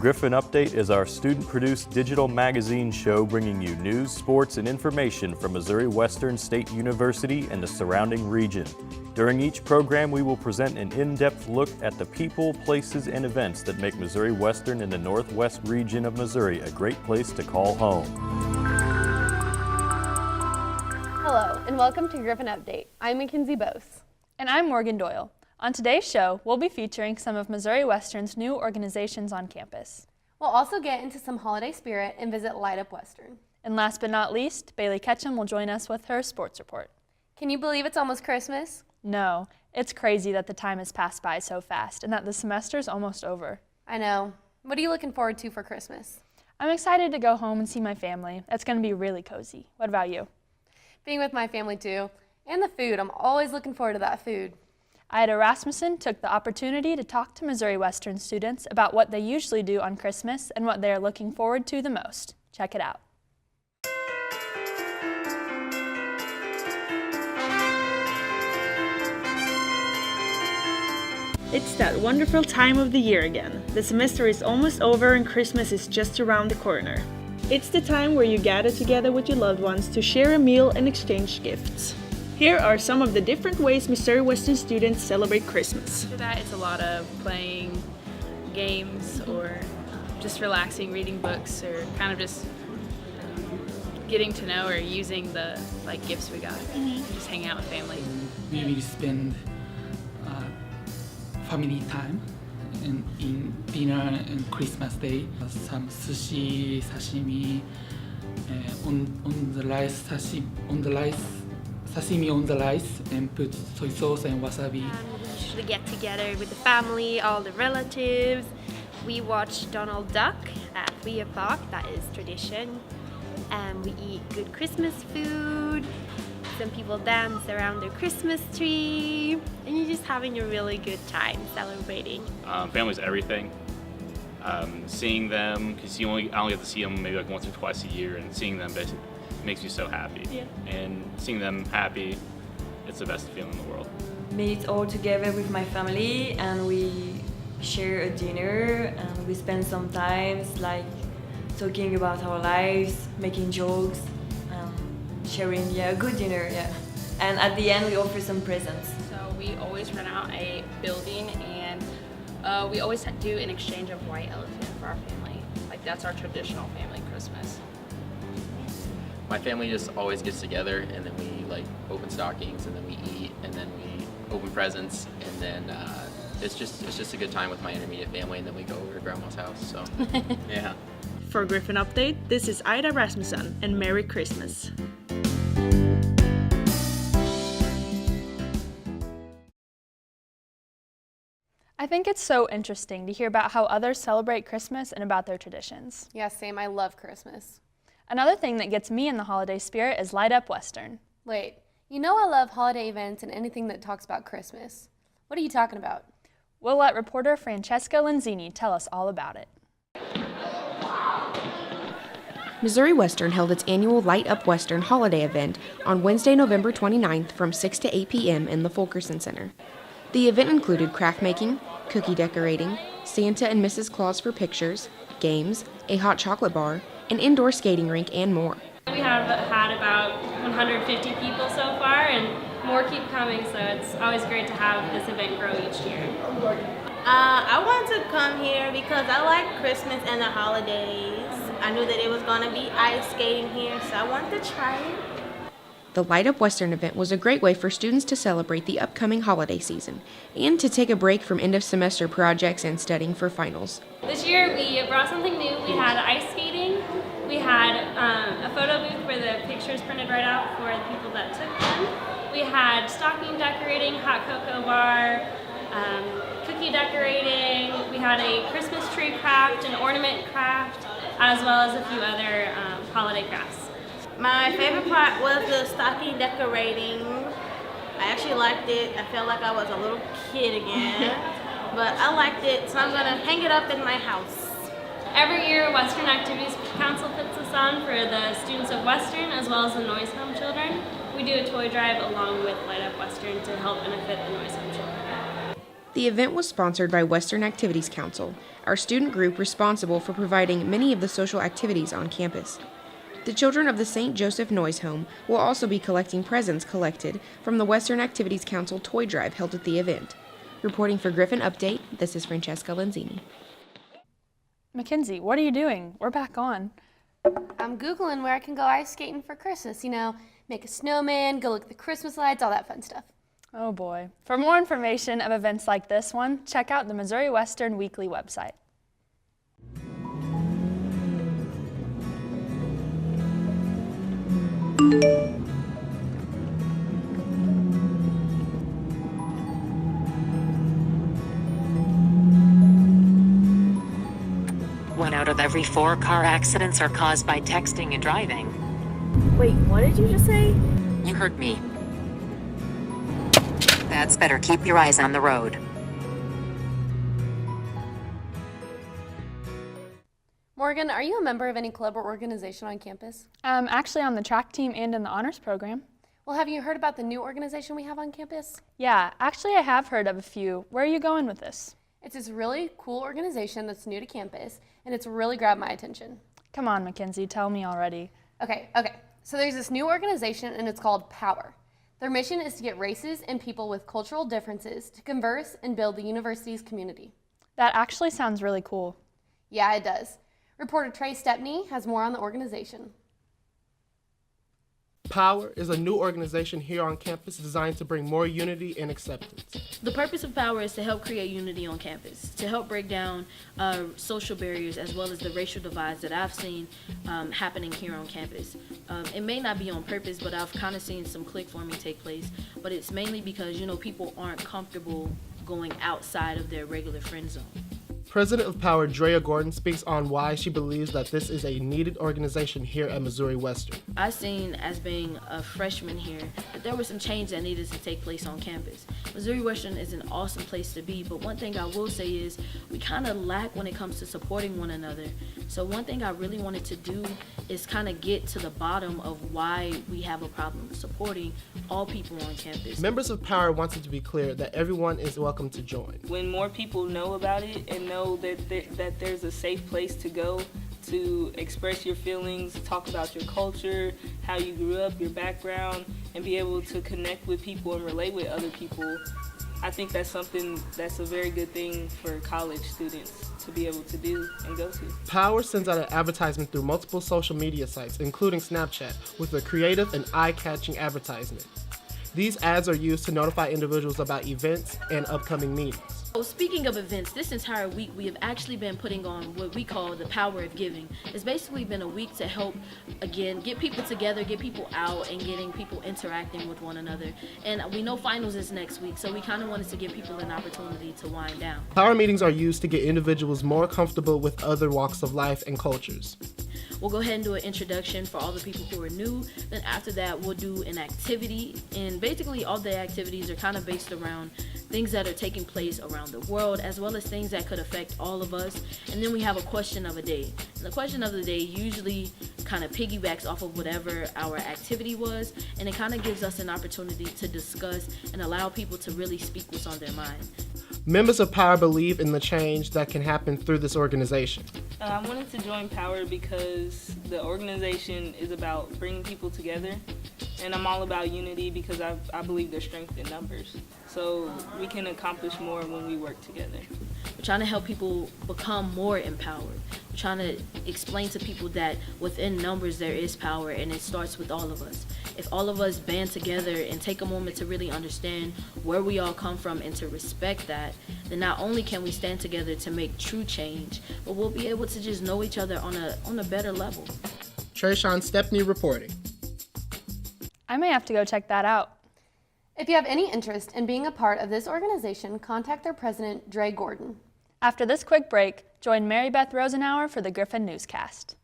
Griffon Update is our student-produced digital magazine show bringing you news, sports, and information from Missouri Western State University and the surrounding region. During each program, we will present an in-depth look at the people, places, and events that make Missouri Western and the Northwest region of Missouri a great place to call home. Hello, and welcome to Griffon Update. I'm Mackenzie Bose. And I'm Morgan Doyle. On today's show, we'll be featuring some of Missouri Western's new organizations on campus. We'll also get into some holiday spirit and visit Light Up Western. And last but not least, Bailey Ketchum will join us with her sports report. Can you believe it's almost Christmas? No, it's crazy that the time has passed by so fast and that the semester's almost over. I know. What are you looking forward to for Christmas? I'm excited to go home and see my family. It's going to be really cozy. What about you? Being with my family too. And the food. I'm always looking forward to that food. Ida Rasmussen took the opportunity to talk to Missouri Western students about what they usually do on Christmas and what they are looking forward to the most. Check it out. It's that wonderful time of the year again. The semester is almost over and Christmas is just around the corner. It's the time where you gather together with your loved ones to share a meal and exchange gifts. Here are some of the different ways Missouri Western students celebrate Christmas. After that, it's a lot of playing games or just relaxing, reading books, or kind of just getting to know or using the gifts we got. Just hanging out with family. We will spend family time in dinner and Christmas Day. Some sushi, sashimi, on the rice, sashimi on the rice, and put soy sauce and wasabi. We usually get together with the family, all the relatives. We watch Donald Duck at 3 o'clock, that is tradition. And we eat good Christmas food. Some people dance around their Christmas tree. And you're just having a really good time celebrating. Family's everything. Seeing them, because I only get to see them maybe once or twice a year, and seeing them basically makes me so happy. Yeah. And seeing them happy, it's the best feeling in the world. Meet all together with my family and we share a dinner and we spend some time talking about our lives, making jokes, sharing a good dinner, And at the end we offer some presents. So we always rent out a building and we always do an exchange of white elephant for our family. That's our traditional family Christmas. My family just always gets together and then we open stockings and then we eat and then we open presents and then it's just a good time with my intermediate family and then we go over to Grandma's house. So yeah. For Griffon Update, this is Ida Rasmussen and Merry Christmas. I think it's so interesting to hear about how others celebrate Christmas and about their traditions. Yeah, same. I love Christmas. Another thing that gets me in the holiday spirit is Light Up Western. Wait, you know I love holiday events and anything that talks about Christmas. What are you talking about? We'll let reporter Francesca Lenzini tell us all about it. Missouri Western held its annual Light Up Western holiday event on Wednesday, November 29th from 6 to 8 p.m. in the Fulkerson Center. The event included craft making, cookie decorating, Santa and Mrs. Claus for pictures, games, a hot chocolate bar, an indoor skating rink, and more. We have had about 150 people so far, and more keep coming, so it's always great to have this event grow each year. I wanted to come here because I like Christmas and the holidays. I knew that it was going to be ice skating here, so I wanted to try it. The Light Up Western event was a great way for students to celebrate the upcoming holiday season and to take a break from end-of-semester projects and studying for finals. This year we brought something new. We had ice skating. We had a photo booth where the pictures printed right out for the people that took them. We had stocking decorating, hot cocoa bar, cookie decorating. We had a Christmas tree craft, an ornament craft, as well as a few other holiday crafts. My favorite part was the stocking decorating. I actually liked it. I felt like I was a little kid again, but I liked it, so I'm gonna hang it up in my house. Every year, Western Activities Council puts this on for the students of Western as well as the Noise Home children. We do a toy drive along with Light Up Western to help benefit the Noise Home children. The event was sponsored by Western Activities Council, our student group responsible for providing many of the social activities on campus. The children of the St. Joseph Noyes Home will also be collecting presents collected from the Western Activities Council toy drive held at the event. Reporting for Griffon Update, this is Francesca Lenzini. Mackenzie, what are you doing? We're back on. I'm Googling where I can go ice skating for Christmas. You know, make a snowman, go look at the Christmas lights, all that fun stuff. Oh boy. For more information of events like this one, check out the Missouri Western Weekly website. One out of every 4 car accidents are caused by texting and driving. Wait, what did you just say? You heard me. That's better. Keep your eyes on the road. Morgan, are you a member of any club or organization on campus? Actually on the track team and in the honors program. Well, have you heard about the new organization we have on campus? Yeah, actually I have heard of a few. Where are you going with this? It's this really cool organization that's new to campus, and it's really grabbed my attention. Come on, Mackenzie, tell me already. Okay. So there's this new organization, and it's called POWER. Their mission is to get races and people with cultural differences to converse and build the university's community. That actually sounds really cool. Yeah, it does. Reporter Trey Stepney has more on the organization. POWER is a new organization here on campus designed to bring more unity and acceptance. The purpose of POWER is to help create unity on campus, to help break down social barriers as well as the racial divides that I've seen happening here on campus. It may not be on purpose, but I've kind of seen some click forming take place, but it's mainly because, people aren't comfortable going outside of their regular friend zone. President of POWER, Drea Gordon, speaks on why she believes that this is a needed organization here at Missouri Western. I've seen, as being a freshman here, that there were some change that needed to take place on campus. Missouri Western is an awesome place to be, but one thing I will say is we kind of lack when it comes to supporting one another. So one thing I really wanted to do is kind of get to the bottom of why we have a problem supporting all people on campus. Members of POWER wanted to be clear that everyone is welcome to join. When more people know about it and know that there's a safe place to go to express your feelings, talk about your culture, how you grew up, your background, and be able to connect with people and relate with other people, I think that's something that's a very good thing for college students to be able to do and go to. POWER sends out an advertisement through multiple social media sites, including Snapchat, with a creative and eye-catching advertisement. These ads are used to notify individuals about events and upcoming meetings. So speaking of events, this entire week we have actually been putting on what we call the Power of Giving. It's basically been a week to help, again, get people together, get people out, and getting people interacting with one another. And we know finals is next week, so we kind of wanted to give people an opportunity to wind down. POWER meetings are used to get individuals more comfortable with other walks of life and cultures. We'll go ahead and do an introduction for all the people who are new. Then after that, we'll do an activity. And basically all the activities are kind of based around things that are taking place around the world, as well as things that could affect all of us. And then we have a question of a day. And the question of the day usually kind of piggybacks off of whatever our activity was. And it kind of gives us an opportunity to discuss and allow people to really speak what's on their mind. Members of POWER believe in the change that can happen through this organization. I wanted to join POWER because the organization is about bringing people together, and I'm all about unity because I believe there's strength in numbers. So we can accomplish more when we work together. We're trying to help people become more empowered. We're trying to explain to people that within numbers there is power, and it starts with all of us. If all of us band together and take a moment to really understand where we all come from and to respect that, then not only can we stand together to make true change, but we'll be able to just know each other on a better level. Trayshawn Stepney reporting. I may have to go check that out. If you have any interest in being a part of this organization, contact their president, Drea Gordon. After this quick break, join Mary Beth Rosenauer for the Griffon Newscast.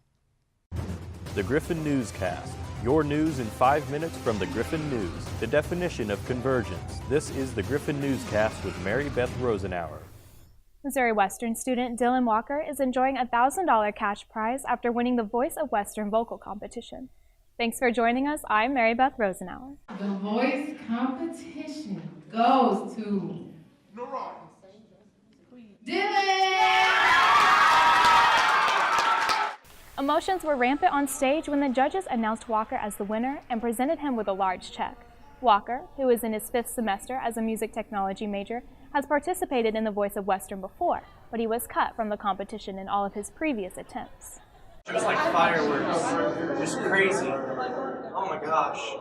The Griffon Newscast. Your news in 5 minutes from the Griffon News, the definition of convergence. This is the Griffon Newscast with Mary Beth Rosenauer. Missouri Western student Dylan Walker is enjoying a $1,000 cash prize after winning the Voice of Western vocal competition. Thanks for joining us. I'm Mary Beth Rosenauer. The voice competition goes to Emotions were rampant on stage when the judges announced Walker as the winner and presented him with a large check. Walker, who is in his 5th semester as a music technology major, has participated in The Voice of Western before, but he was cut from the competition in all of his previous attempts. It was like fireworks, just crazy. Oh my gosh.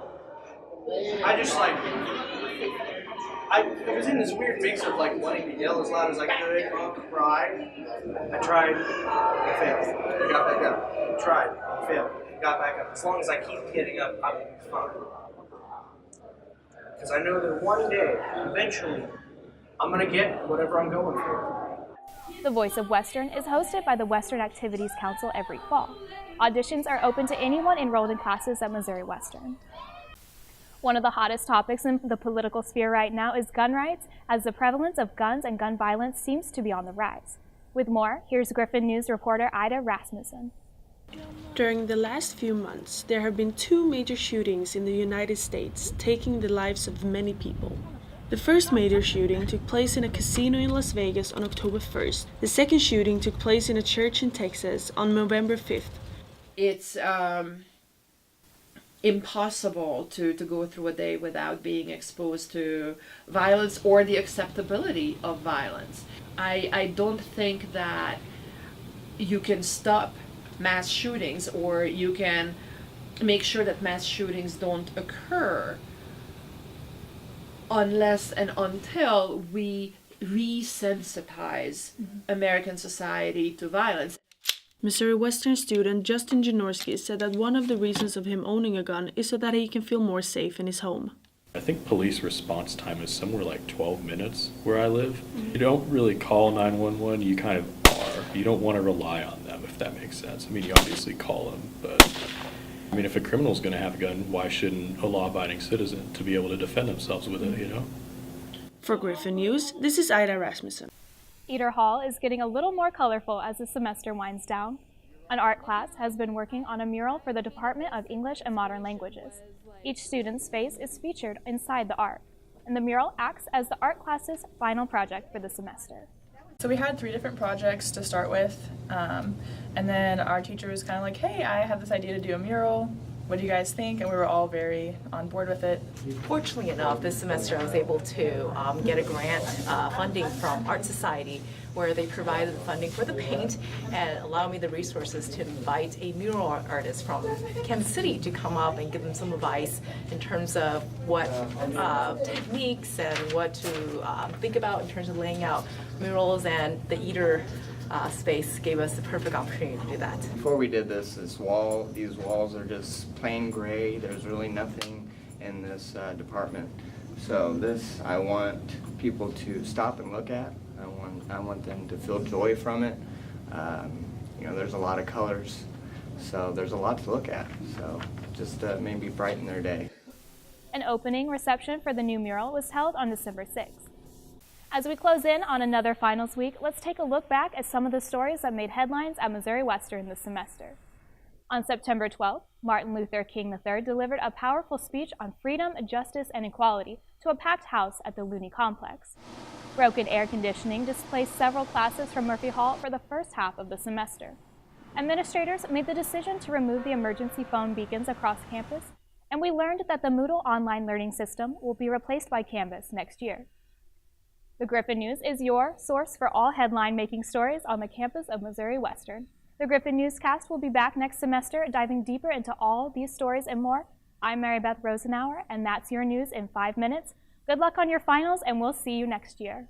I was in this weird mix of like wanting to yell as loud as I could, cry. I tried, I failed. I got back up. Tried, failed, got back up. As long as I keep getting up, I will be fine. Because I know that one day, eventually, I'm going to get whatever I'm going for. The Voice of Western is hosted by the Western Activities Council every fall. Auditions are open to anyone enrolled in classes at Missouri Western. One of the hottest topics in the political sphere right now is gun rights, as the prevalence of guns and gun violence seems to be on the rise. With more, here's Griffon News reporter Ida Rasmussen. During the last few months, there have been 2 major shootings in the United States, taking the lives of many people. The first major shooting took place in a casino in Las Vegas on October 1st. The second shooting took place in a church in Texas on November 5th. It's impossible to go through a day without being exposed to violence or the acceptability of violence. I don't think that you can stop mass shootings or you can make sure that mass shootings don't occur unless and until we resensitize American society to violence. Missouri Western student Justin Janorski said that one of the reasons of him owning a gun is so that he can feel more safe in his home. I think police response time is somewhere like 12 minutes where I live. You don't really call 911, you kind of are. You don't want to rely on them, if that makes sense. I mean, you obviously call them, but I mean, if a criminal's going to have a gun, why shouldn't a law-abiding citizen to be able to defend themselves with it, you know? For Griffon News, this is Ida Rasmussen. Eder Hall is getting a little more colorful as the semester winds down. An art class has been working on a mural for the Department of English and Modern Languages. Each student's face is featured inside the art, and the mural acts as the art class's final project for the semester. So we had 3 different projects to start with, and then our teacher was kind of like, hey, I have this idea to do a mural. What do you guys think? And we were all very on board with it. Fortunately enough, this semester I was able to get a grant funding from Art Society, where they provided the funding for the paint and allowed me the resources to invite a mural artist from Kansas City to come up and give them some advice in terms of what techniques and what to think about in terms of laying out murals, and the Eder space gave us the perfect opportunity to do that. Before we did this, these walls are just plain gray. There's really nothing in this department. So this, I want people to stop and look at. I want them to feel joy from it. You know, there's a lot of colors, so there's a lot to look at. So just maybe brighten their day. An opening reception for the new mural was held on December 6th. As we close in on another finals week, let's take a look back at some of the stories that made headlines at Missouri Western this semester. On September 12th, Martin Luther King III delivered a powerful speech on freedom, justice, and equality to a packed house at the Looney Complex. Broken air conditioning displaced several classes from Murphy Hall for the first half of the semester. Administrators made the decision to remove the emergency phone beacons across campus, and we learned that the Moodle online learning system will be replaced by Canvas next year. The Griffon News is your source for all headline-making stories on the campus of Missouri Western. The Griffon Newscast will be back next semester, diving deeper into all these stories and more. I'm Mary Beth Rosenauer, and that's your news in 5 minutes. Good luck on your finals, and we'll see you next year.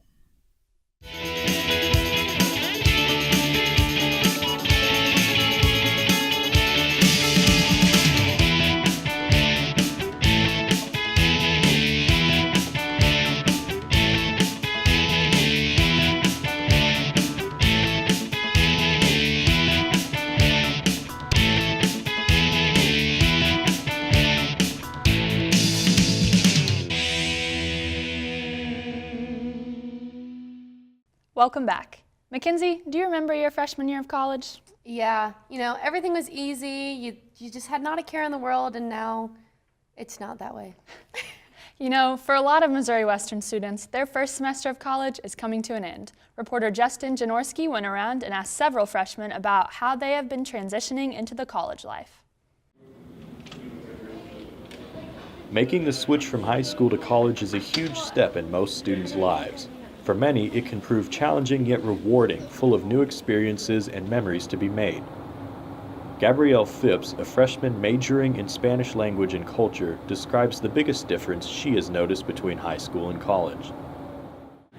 Welcome back. Mackenzie, do you remember your freshman year of college? Yeah, you know, everything was easy. You just had not a care in the world, and now it's not that way. You know, for a lot of Missouri Western students, their first semester of college is coming to an end. Reporter Justin Janorski went around and asked several freshmen about how they have been transitioning into the college life. Making the switch from high school to college is a huge step in most students' lives. For many, it can prove challenging yet rewarding, full of new experiences and memories to be made. Gabrielle Phipps, a freshman majoring in Spanish language and culture, describes the biggest difference she has noticed between high school and college.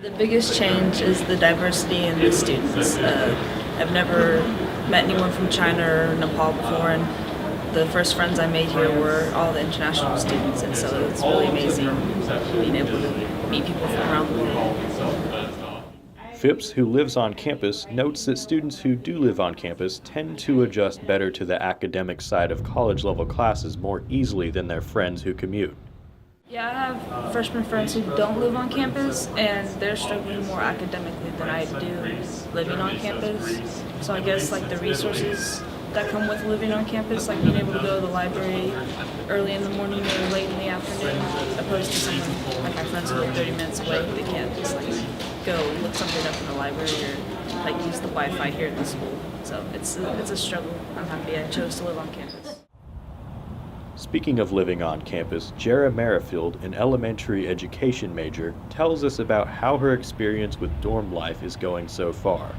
The biggest change is the diversity in the students. I've never met anyone from China or Nepal before, and the first friends I made here were all the international students, and so it's really amazing being able to meet people from around the world. Phipps, who lives on campus, notes that students who do live on campus tend to adjust better to the academic side of college-level classes more easily than their friends who commute. Yeah, I have freshman friends who don't live on campus, and they're struggling more academically than I do living on campus. So I guess like the resources that come with living on campus, like being able to go to the library early in the morning or late in the afternoon, opposed to someone like my friends who live 30 minutes away, they can't just like go look something up in the library or like use the Wi-Fi here at the school. So it's a struggle. I'm happy I chose to live on campus. Speaking of living on campus, Jara Merrifield, an elementary education major, tells us about how her experience with dorm life is going so far.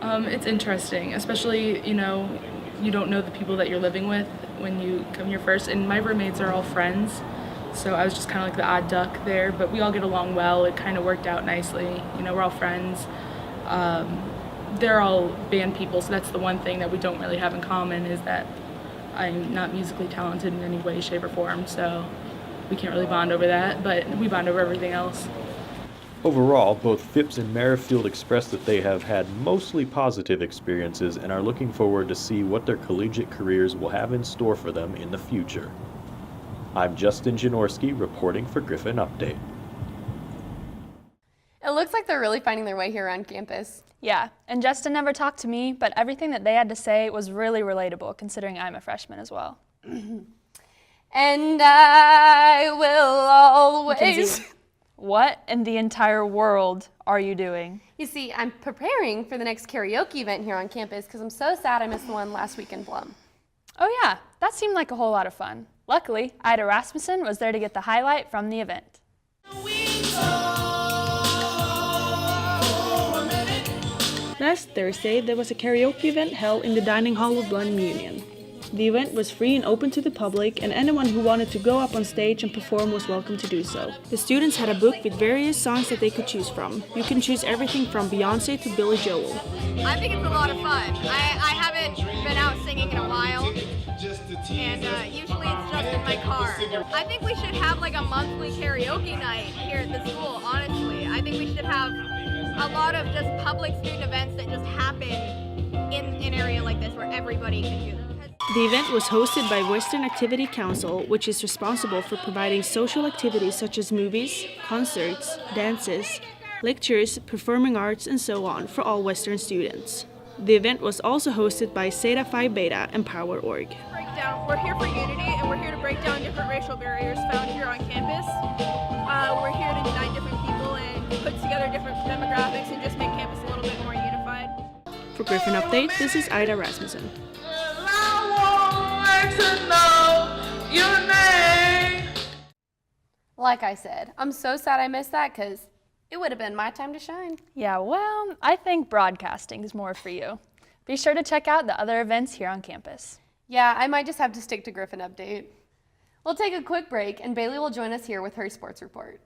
It's interesting, especially, you don't know the people that you're living with when you come here first, and my roommates are all friends, so I was just kind of like the odd duck there, but we all get along well. It kind of worked out nicely. We're all friends. They're all band people, so that's the one thing that we don't really have in common, is that I'm not musically talented in any way, shape, or form, so we can't really bond over that, but we bond over everything else. Overall, both Phipps and Merrifield express that they have had mostly positive experiences and are looking forward to see what their collegiate careers will have in store for them in the future. I'm Justin Janorski reporting for Griffon Update. It looks like they're really finding their way here around campus. Yeah, and Justin never talked to me, but everything that they had to say was really relatable, considering I'm a freshman as well. And I will always... Mackenzie, what in the entire world are you doing? You see, I'm preparing for the next karaoke event here on campus because I'm so sad I missed the one last week in Blum. Oh yeah, that seemed like a whole lot of fun. Luckily, Ida Rasmussen was there to get the highlight from the event. Last Thursday, there was a karaoke event held in the dining hall of Blum Union. The event was free and open to the public, and anyone who wanted to go up on stage and perform was welcome to do so. The students had a book with various songs that they could choose from. You can choose everything from Beyonce to Billy Joel. I think it's a lot of fun. I haven't been out singing in a while, and usually it's just in my car. I think we should have like a monthly karaoke night here at the school, honestly. I think we should have a lot of just public student events that just happen in an area like this where everybody can do them. The event was hosted by Western Activity Council, which is responsible for providing social activities such as movies, concerts, dances, lectures, performing arts, and so on for all Western students. The event was also hosted by Zeta Phi Beta and Power Org. We're here for unity, and we're here to break down different racial barriers found here on campus. We're here to unite different people and put together different demographics and just make campus a little bit more unified. For Griffon Update, this is Ida Rasmussen. Like I said, I'm so sad I missed that because it would have been my time to shine. Yeah, well, I think broadcasting is more for you. Be sure to check out the other events here on campus. Yeah, I might just have to stick to Griffon Update. We'll take a quick break, and Bailey will join us here with her sports report.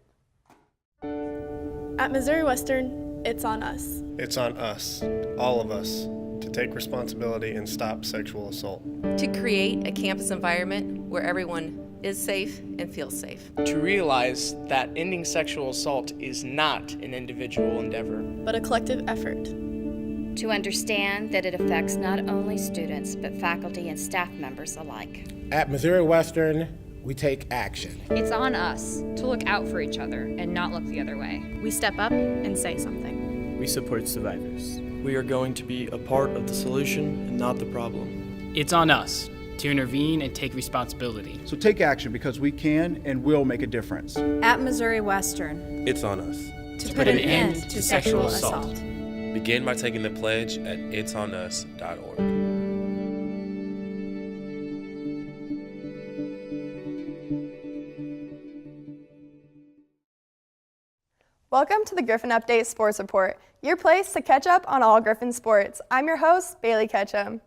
At Missouri Western, it's on us. It's on us, all of us, to take responsibility and stop sexual assault. To create a campus environment where everyone is safe and feels safe. To realize that ending sexual assault is not an individual endeavor, but a collective effort. To understand that it affects not only students, but faculty and staff members alike. At Missouri Western, we take action. It's on us to look out for each other and not look the other way. We step up and say something. We support survivors. We are going to be a part of the solution and not the problem. It's on us to intervene and take responsibility. So take action because we can and will make a difference. At Missouri Western, it's on us to put an end to sexual assault. Begin by taking the pledge at itsonus.org. Welcome to the Griffon Update Sports Report, your place to catch up on all Griffon sports. I'm your host, Bailey Ketchum.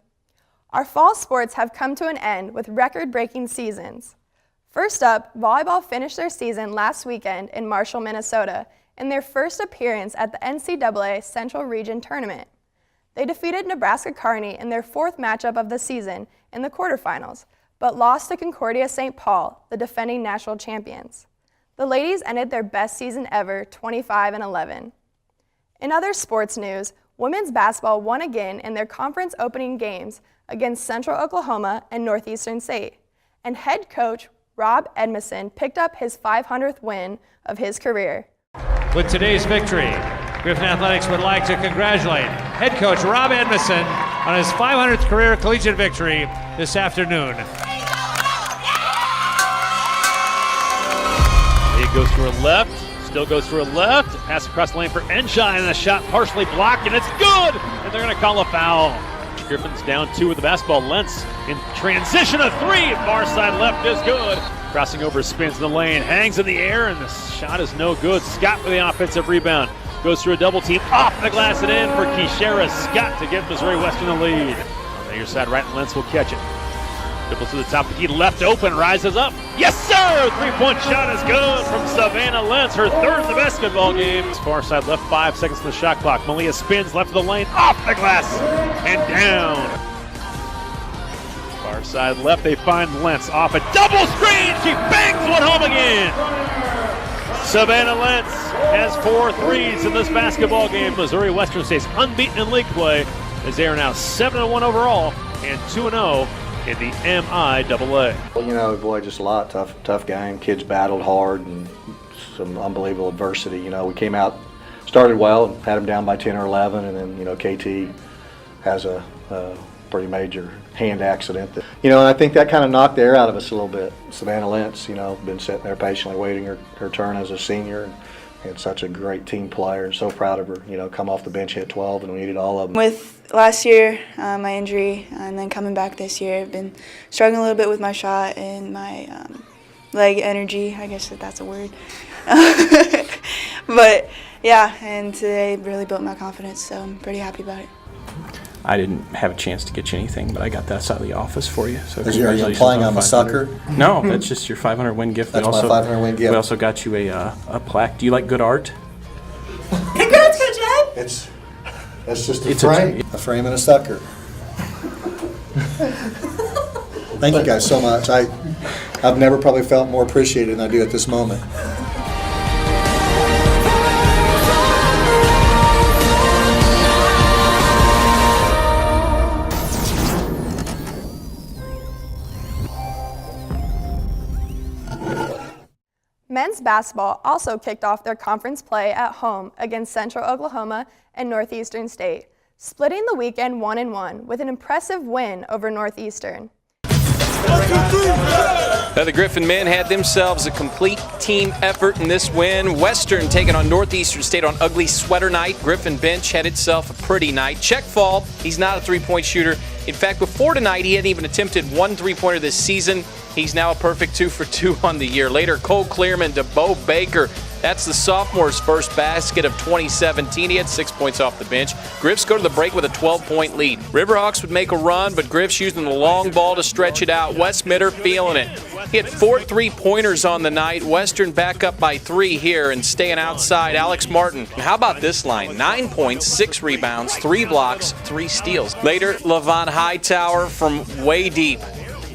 Our fall sports have come to an end with record-breaking seasons. First up, volleyball finished their season last weekend in Marshall, Minnesota, in their first appearance at the NCAA Central Region Tournament. They defeated Nebraska Kearney in their fourth matchup of the season in the quarterfinals, but lost to Concordia St. Paul, the defending national champions. The ladies ended their best season ever, 25-11. In other sports news, women's basketball won again in their conference opening games against Central Oklahoma and Northeastern State, and head coach Rob Edmondson picked up his 500th win of his career. With today's victory, Griffon Athletics would like to congratulate head coach Rob Edmondson on his 500th career collegiate victory this afternoon. Goes through her left, still goes through her left, pass across the lane for Enshine, and the shot partially blocked, and it's good! And they're going to call a foul. Griffin's down 2 with the basketball. Lentz in transition, a 3, far side left is good. Crossing over, spins in the lane, hangs in the air, and the shot is no good. Scott for the offensive rebound. Goes through a double team, off the glass and in for Keishara Scott to give Missouri Western the lead. On the near side right, and Lentz will catch it. Dribbles to the top of the key, left open, rises up. Yes, sir! 3-point shot is good from Savannah Lentz, her third in the basketball game. Far side left, 5 seconds to the shot clock. Malia spins left of the lane, off the glass, and down. Far side left, they find Lentz off a double screen. She bangs one home again. Savannah Lentz has 4 threes in this basketball game. Missouri Western stays unbeaten in league play as they are now 7-1 overall and 2-0 in the MIAA. Well, you know, boy, just a lot. Tough game. Kids battled hard and some unbelievable adversity. You know, we came out, started well, and had them down by 10 or 11, and then, you know, KT has a pretty major hand accident. And I think that kind of knocked the air out of us a little bit. Savannah Lentz, been sitting there patiently waiting her turn as a senior. And such a great team player, and so proud of her. Come off the bench, hit 12, and we needed all of them. With last year, my injury, and then coming back this year, I've been struggling a little bit with my shot and my leg energy. I guess that's a word. But yeah, and today really built my confidence, so I'm pretty happy about it. I didn't have a chance to get you anything, but I got that out of the office for you. So are you implying I'm a sucker? No, that's just your 500 win gift. That's my 500 win gift. We also got you a plaque. Do you like good art? Congrats, Coach Ed! That's just a frame and a sucker. Thank you guys so much. I've never probably felt more appreciated than I do at this moment. Men's basketball also kicked off their conference play at home against Central Oklahoma and Northeastern State, splitting the weekend 1-1 with an impressive win over Northeastern. The Griffon men had themselves a complete team effort in this win. Western taking on Northeastern State on ugly sweater night. Griffon bench had itself a pretty night. Check Fall, he's not a three-point shooter. In fact, before tonight, he hadn't even attempted one three-pointer this season. He's now a perfect 2 for 2 on the year. Later, Cole Clearman to Bo Baker. That's the sophomore's first basket of 2017. He had 6 points off the bench. Griffs go to the break with a 12-point lead. Riverhawks would make a run, but Griffs using the long ball to stretch it out. Wes Mitter feeling it. He had 4 3-pointers on the night. Western back up by 3 here and staying outside. Alex Martin. How about this line? 9 points, 6 rebounds, 3 blocks, 3 steals. Later, Levon Hightower from way deep.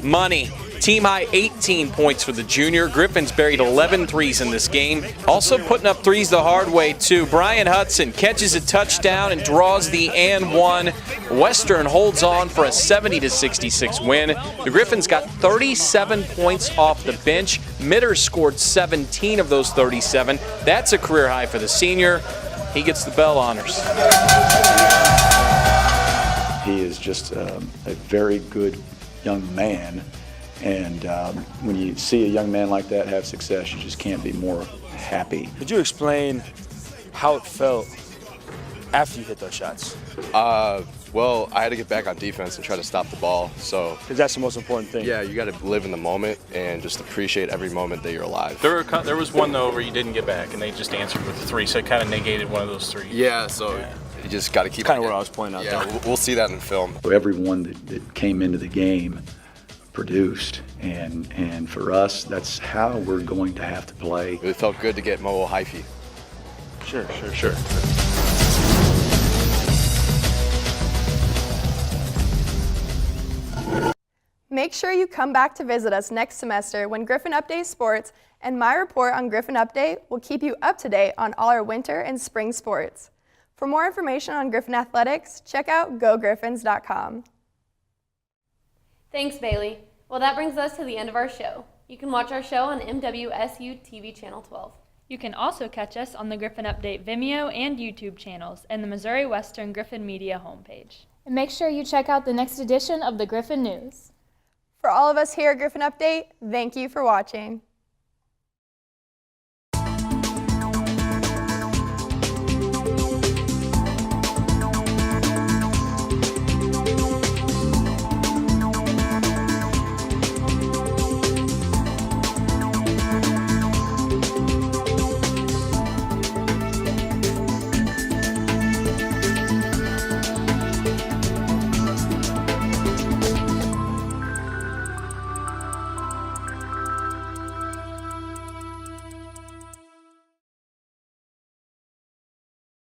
Money. Team high 18 points for the junior. Griffin's buried 11 threes in this game. Also putting up threes the hard way, too. Brian Hudson catches a touchdown and draws the and one. Western holds on for a 70-66 win. The Griffins got 37 points off the bench. Mitter scored 17 of those 37. That's a career high for the senior. He gets the bell honors. He is just a very good young man. And when you see a young man like that have success, you just can't be more happy. Could you explain how it felt after you hit those shots? Well, I had to get back on defense and try to stop the ball. So, because that's the most important thing. Yeah, you got to live in the moment and just appreciate every moment that you're alive. There was one though where you didn't get back, and they just answered with a 3, so it kind of negated one of those 3. Yeah, so you just got to keep. Kind of what I was pointing out. Yeah, there. we'll see that in film. Everyone that came into the game produced, and for us, that's how we're going to have to play. It felt good to get Mo Hyphy. Sure. Make sure you come back to visit us next semester when Griffon updates sports, and my report on Griffon Update will keep you up to date on all our winter and spring sports. For more information on Griffon athletics, check out gogriffons.com. Thanks, Bailey. Well, that brings us to the end of our show. You can watch our show on MWSU TV Channel 12. You can also catch us on the Griffon Update Vimeo and YouTube channels and the Missouri Western Griffon Media homepage. And make sure you check out the next edition of the Griffon News. For all of us here at Griffon Update, thank you for watching.